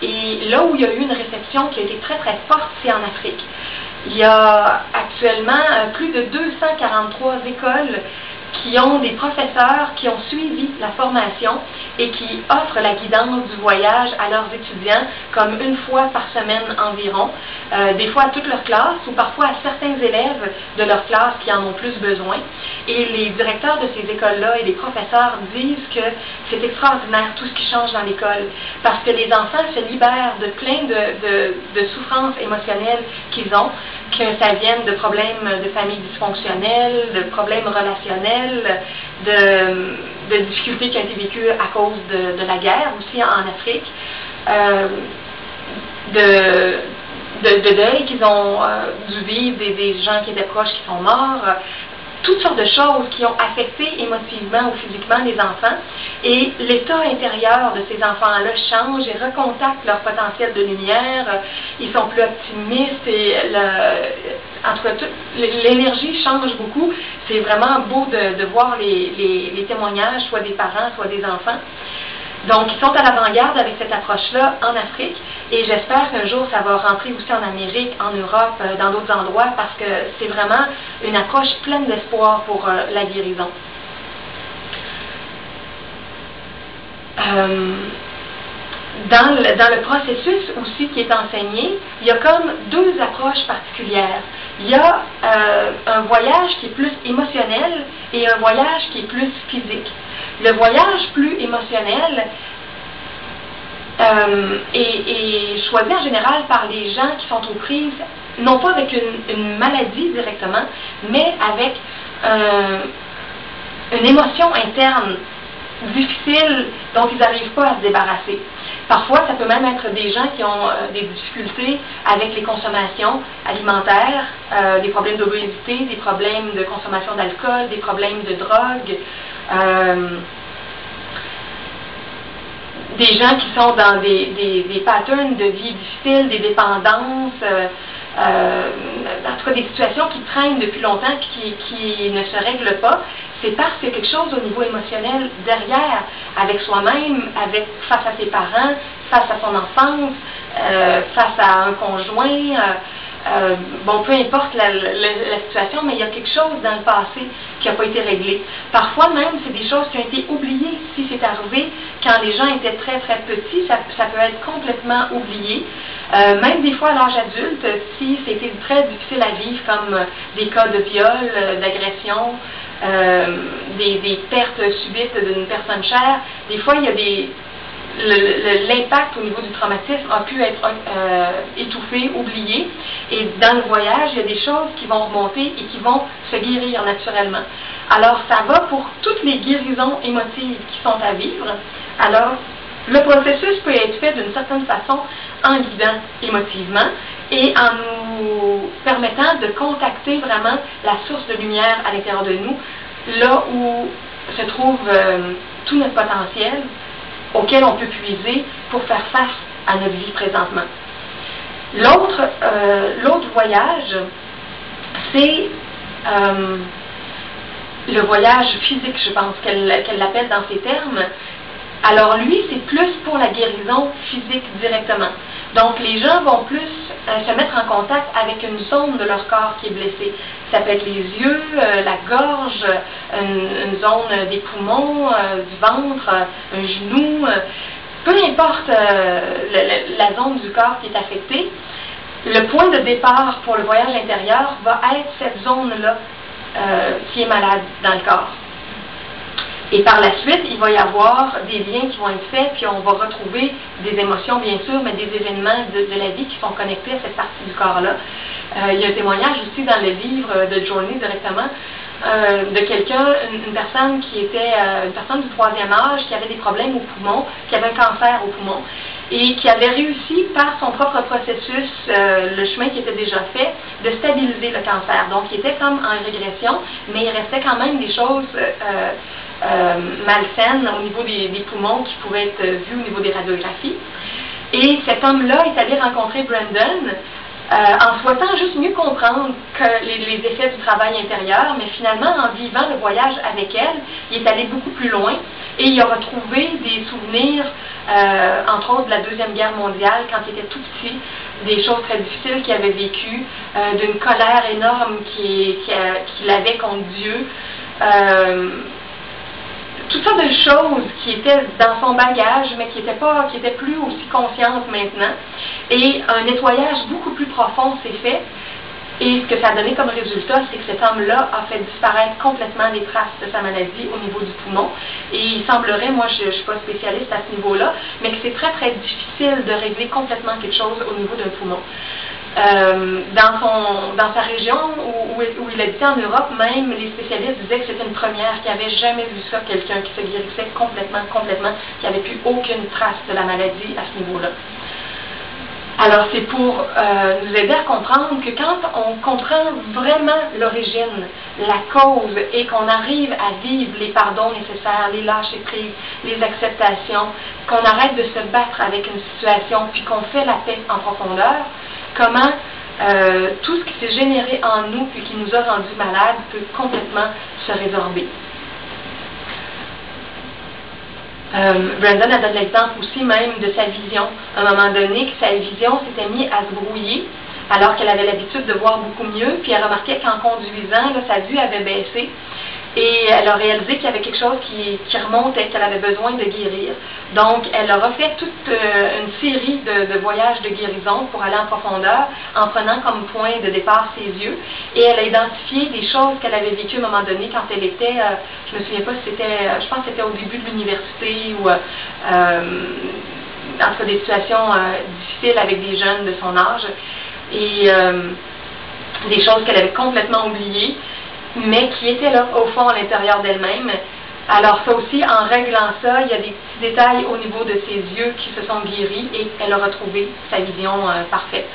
Et là où il y a eu une réception qui a été très très forte, c'est en Afrique. Il y a actuellement plus de 243 écoles qui ont des professeurs qui ont suivi la formation et qui offrent la guidance du voyage à leurs étudiants comme une fois par semaine environ, des fois à toute leur classe ou parfois à certains élèves de leur classe qui en ont plus besoin. Et les directeurs de ces écoles-là et les professeurs disent que c'est extraordinaire tout ce qui change dans l'école parce que les enfants se libèrent de plein de souffrances émotionnelles qu'ils ont, que ça vienne de problèmes de famille dysfonctionnelle, de problèmes relationnels, de difficultés qui ont été vécues à cause de la guerre aussi en Afrique, de deuil qu'ils ont dû vivre, des gens qui étaient proches qui sont morts, toutes sortes de choses qui ont affecté émotivement ou physiquement les enfants. Et l'état intérieur de ces enfants-là change et recontacte leur potentiel de lumière. Ils sont plus optimistes et l'énergie change beaucoup. C'est vraiment beau de voir les témoignages, soit des parents, soit des enfants. Donc, ils sont à l'avant-garde avec cette approche-là en Afrique et j'espère qu'un jour, ça va rentrer aussi en Amérique, en Europe, dans d'autres endroits parce que c'est vraiment une approche pleine d'espoir pour la guérison. Dans le processus aussi qui est enseigné, il y a comme deux approches particulières. Il y a un voyage qui est plus émotionnel et un voyage qui est plus physique. Le voyage plus émotionnel est choisi en général par les gens qui sont aux prises, non pas avec une maladie directement, mais avec une émotion interne difficile dont ils n'arrivent pas à se débarrasser. Parfois, ça peut même être des gens qui ont des difficultés avec les consommations alimentaires, des problèmes d'obésité, des problèmes de consommation d'alcool, des problèmes de drogue, des gens qui sont dans des patterns de vie difficiles, des dépendances, en tout cas des situations qui traînent depuis longtemps et qui ne se règlent pas. C'est parce qu'il y a quelque chose au niveau émotionnel derrière, avec soi-même, face à ses parents, face à son enfance, face à un conjoint. Bon, peu importe la situation, mais il y a quelque chose dans le passé qui n'a pas été réglé. Parfois même, c'est des choses qui ont été oubliées. Si c'est arrivé quand les gens étaient très très petits, ça peut être complètement oublié. Même des fois à l'âge adulte, si c'était très difficile à vivre, comme des cas de viol, d'agression, des pertes subites d'une personne chère, des fois il y a l'impact au niveau du traumatisme a pu être étouffé, oublié, et dans le voyage, il y a des choses qui vont remonter et qui vont se guérir naturellement. Alors, ça va pour toutes les guérisons émotives qui sont à vivre. Alors, le processus peut être fait d'une certaine façon en guidant émotivement et en nous permettant de contacter vraiment la source de lumière à l'intérieur de nous, là où se trouve tout notre potentiel, auquel on peut puiser pour faire face à notre vie présentement. L'autre voyage, c'est le voyage physique, je pense qu'elle l'appelle dans ces termes. Alors lui, c'est plus pour la guérison physique directement. Donc les gens vont plus se mettre en contact avec une zone de leur corps qui est blessée. Ça peut être les yeux, la gorge, une zone des poumons, du ventre, un genou, peu importe la zone du corps qui est affectée. Le point de départ pour le voyage intérieur va être cette zone-là qui est malade dans le corps. Et par la suite, il va y avoir des liens qui vont être faits, puis on va retrouver des émotions, bien sûr, mais des événements de la vie qui sont connectés à cette partie du corps-là. Il y a un témoignage aussi dans le livre de Journey directement, de quelqu'un, une personne qui était une personne du 3e âge, qui avait des problèmes aux poumons, qui avait un cancer aux poumons, et qui avait réussi par son propre processus, le chemin qui était déjà fait, de stabiliser le cancer. Donc, il était comme en régression, mais il restait quand même des choses malsaines au niveau des poumons qui pouvaient être vues au niveau des radiographies. Et cet homme-là est allé rencontrer Brandon en souhaitant juste mieux comprendre que les effets du travail intérieur, mais finalement, en vivant le voyage avec elle, il est allé beaucoup plus loin. Et il a retrouvé des souvenirs, entre autres de la Deuxième Guerre mondiale, quand il était tout petit, des choses très difficiles qu'il avait vécues, d'une colère énorme qu'il avait contre Dieu. Toutes sortes de choses qui étaient dans son bagage, mais qui étaient plus aussi conscientes maintenant. Et un nettoyage beaucoup plus profond s'est fait. Et ce que ça a donné comme résultat, c'est que cet homme-là a fait disparaître complètement les traces de sa maladie au niveau du poumon. Et il semblerait, moi je ne suis pas spécialiste à ce niveau-là, mais que c'est très très difficile de régler complètement quelque chose au niveau d'un poumon. Dans sa région où il habitait en Europe, même les spécialistes disaient que c'était une première, qu'ils n'avaient jamais vu ça, quelqu'un qui se guérissait complètement, qui n'avait plus aucune trace de la maladie à ce niveau-là. Alors c'est pour nous aider à comprendre que quand on comprend vraiment l'origine, la cause, et qu'on arrive à vivre les pardons nécessaires, les lâcher-prise, les acceptations, qu'on arrête de se battre avec une situation, puis qu'on fait la paix en profondeur, comment tout ce qui s'est généré en nous puis qui nous a rendus malades peut complètement se résorber. Brandon a donné l'exemple aussi même de sa vision. À un moment donné, que sa vision s'était mise à se brouiller, alors qu'elle avait l'habitude de voir beaucoup mieux, puis elle remarquait qu'en conduisant, là, sa vue avait baissé. Et elle a réalisé qu'il y avait quelque chose qui remontait, qu'elle avait besoin de guérir. Donc, elle a refait toute une série de voyages de guérison pour aller en profondeur, en prenant comme point de départ ses yeux. Et elle a identifié des choses qu'elle avait vécues à un moment donné quand elle était, je me souviens pas si c'était, je pense que c'était au début de l'université ou en tout cas des situations difficiles avec des jeunes de son âge. Et des choses qu'elle avait complètement oubliées, mais qui étaient là, au fond, à l'intérieur d'elle-même. Alors ça aussi, en réglant ça, il y a des petits détails au niveau de ses yeux qui se sont guéris et elle a retrouvé sa vision parfaite.